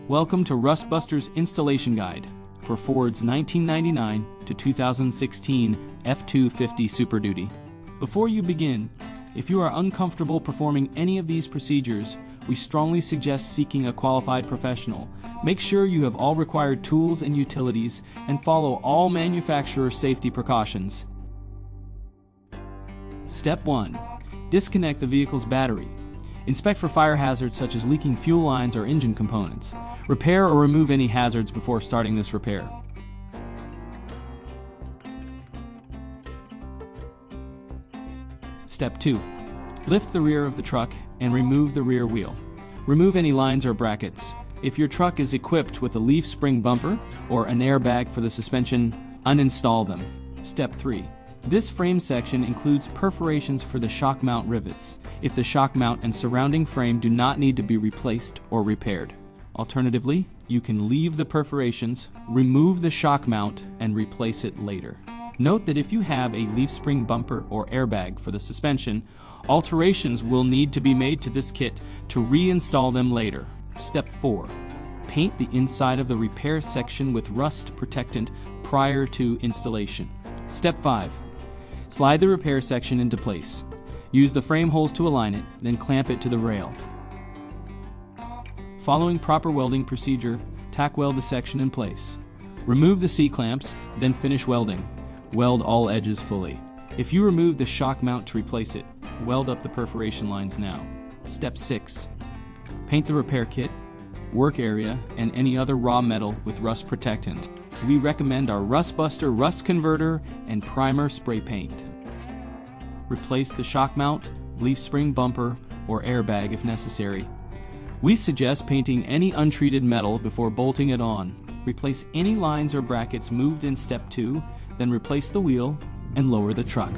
Welcome to Rustbuster's Installation Guide for Ford's 1999 to 2016 F-250 Super Duty. Before you begin, if you are uncomfortable performing any of these procedures, we strongly suggest seeking a qualified professional. Make sure you have all required tools and utilities and follow all manufacturer safety precautions. Step 1. Disconnect the vehicle's battery. Inspect for fire hazards such as leaking fuel lines or engine components. Repair or remove any hazards before starting this repair. Step 2. Lift the rear of the truck and remove the rear wheel. Remove any lines or brackets. If your truck is equipped with a leaf spring bumper or an airbag for the suspension, uninstall them. Step 3. This frame section includes perforations for the shock mount rivets, if the shock mount and surrounding frame do not need to be replaced or repaired. Alternatively, you can leave the perforations, remove the shock mount, and replace it later. Note that if you have a leaf spring bumper or airbag for the suspension, alterations will need to be made to this kit to reinstall them later. Step 4. Paint the inside of the repair section with rust protectant prior to installation. Step 5. Slide the repair section into place. Use the frame holes to align it, then clamp it to the rail. Following proper welding procedure, tack weld the section in place. Remove the C-clamps, then finish welding. Weld all edges fully. If you remove the shock mount to replace it, weld up the perforation lines now. Step 6. Paint the repair kit, work area, and any other raw metal with rust protectant. We recommend our Rustbuster Rust Converter and Primer Spray Paint. Replace the shock mount, leaf spring bumper, or airbag if necessary. We suggest painting any untreated metal before bolting it on. Replace any lines or brackets moved in Step 2, then replace the wheel and lower the truck.